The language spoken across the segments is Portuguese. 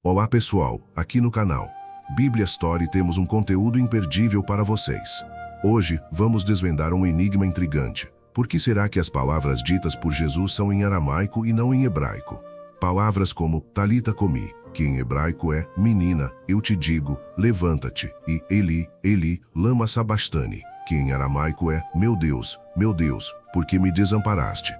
Olá pessoal, aqui no canal Bíblia Story temos um conteúdo imperdível para vocês. Hoje, vamos desvendar um enigma intrigante. Por que será que as palavras ditas por Jesus são em aramaico e não em hebraico? Palavras como Talita Komi, que em hebraico é menina, eu te digo, levanta-te, e Eli, Eli, lama sabachthani, que em aramaico é meu Deus, por que me desamparaste?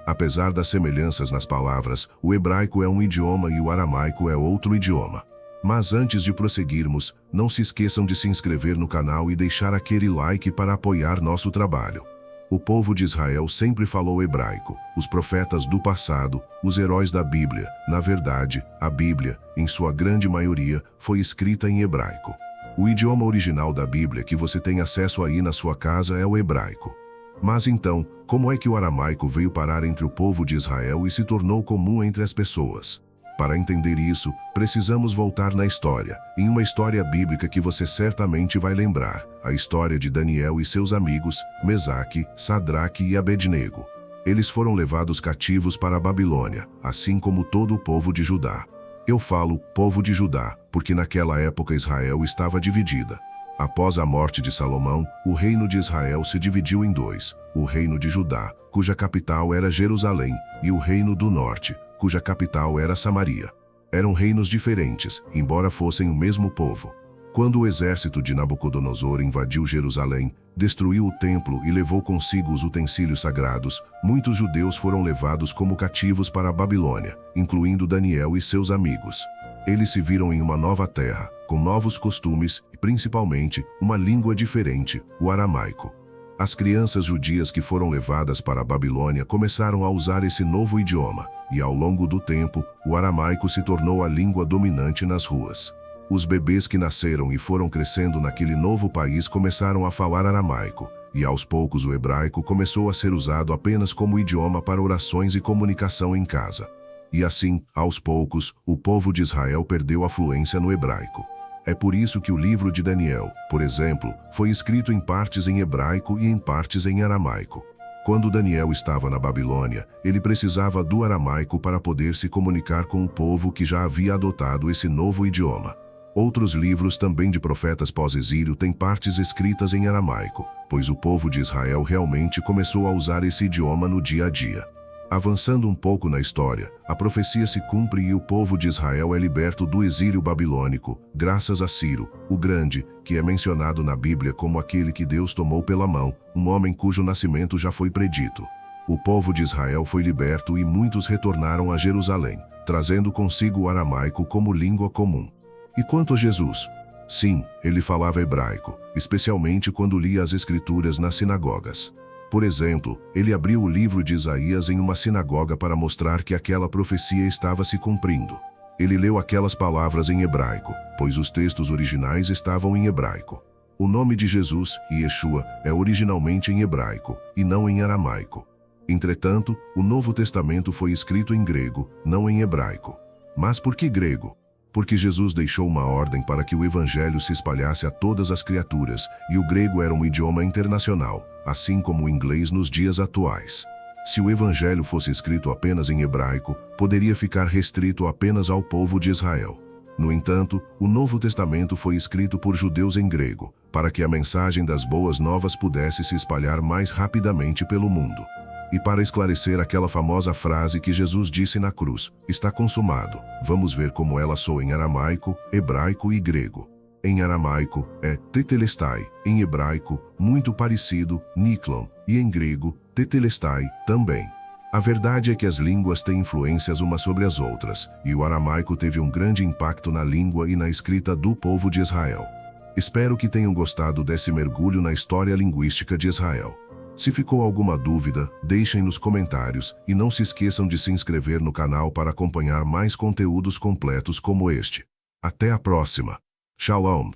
Apesar das semelhanças nas palavras, o hebraico é um idioma e o aramaico é outro idioma. Mas antes de prosseguirmos, não se esqueçam de se inscrever no canal e deixar aquele like para apoiar nosso trabalho. O povo de Israel sempre falou hebraico, os profetas do passado, os heróis da Bíblia. Na verdade, a Bíblia, em sua grande maioria, foi escrita em hebraico. O idioma original da Bíblia que você tem acesso aí na sua casa é o hebraico. Mas então, como é que o aramaico veio parar entre o povo de Israel e se tornou comum entre as pessoas? Para entender isso, precisamos voltar na história, em uma história bíblica que você certamente vai lembrar, a história de Daniel e seus amigos, Mesaque, Sadraque e Abednego. Eles foram levados cativos para a Babilônia, assim como todo o povo de Judá. Eu falo povo de Judá, porque naquela época Israel estava dividida. Após a morte de Salomão, o reino de Israel se dividiu em dois, o reino de Judá, cuja capital era Jerusalém, e o reino do norte, cuja capital era Samaria. Eram reinos diferentes, embora fossem o mesmo povo. Quando o exército de Nabucodonosor invadiu Jerusalém, destruiu o templo e levou consigo os utensílios sagrados, muitos judeus foram levados como cativos para a Babilônia, incluindo Daniel e seus amigos. Eles se viram em uma nova terra, com novos costumes e, principalmente, uma língua diferente, o aramaico. As crianças judias que foram levadas para a Babilônia começaram a usar esse novo idioma, e ao longo do tempo, o aramaico se tornou a língua dominante nas ruas. Os bebês que nasceram e foram crescendo naquele novo país começaram a falar aramaico, e aos poucos o hebraico começou a ser usado apenas como idioma para orações e comunicação em casa. E assim, aos poucos, o povo de Israel perdeu a fluência no hebraico. É por isso que o livro de Daniel, por exemplo, foi escrito em partes em hebraico e em partes em aramaico. Quando Daniel estava na Babilônia, ele precisava do aramaico para poder se comunicar com o povo que já havia adotado esse novo idioma. Outros livros também de profetas pós-exílio têm partes escritas em aramaico, pois o povo de Israel realmente começou a usar esse idioma no dia a dia. Avançando um pouco na história, a profecia se cumpre e o povo de Israel é liberto do exílio babilônico, graças a Ciro, o Grande, que é mencionado na Bíblia como aquele que Deus tomou pela mão, um homem cujo nascimento já foi predito. O povo de Israel foi liberto e muitos retornaram a Jerusalém, trazendo consigo o aramaico como língua comum. E quanto a Jesus? Sim, ele falava hebraico, especialmente quando lia as escrituras nas sinagogas. Por exemplo, ele abriu o livro de Isaías em uma sinagoga para mostrar que aquela profecia estava se cumprindo. Ele leu aquelas palavras em hebraico, pois os textos originais estavam em hebraico. O nome de Jesus, Yeshua, é originalmente em hebraico, e não em aramaico. Entretanto, o Novo Testamento foi escrito em grego, não em hebraico. Mas por que grego? Porque Jesus deixou uma ordem para que o evangelho se espalhasse a todas as criaturas, e o grego era um idioma internacional, assim como o inglês nos dias atuais. Se o evangelho fosse escrito apenas em hebraico, poderia ficar restrito apenas ao povo de Israel. No entanto, o Novo Testamento foi escrito por judeus em grego, para que a mensagem das boas novas pudesse se espalhar mais rapidamente pelo mundo. E para esclarecer aquela famosa frase que Jesus disse na cruz, está consumado, vamos ver como ela soa em aramaico, hebraico e grego. Em aramaico, é tetelestai, em hebraico, muito parecido, niklon, e em grego, tetelestai, também. A verdade é que as línguas têm influências umas sobre as outras, e o aramaico teve um grande impacto na língua e na escrita do povo de Israel. Espero que tenham gostado desse mergulho na história linguística de Israel. Se ficou alguma dúvida, deixem nos comentários e não se esqueçam de se inscrever no canal para acompanhar mais conteúdos completos como este. Até a próxima. Shalom.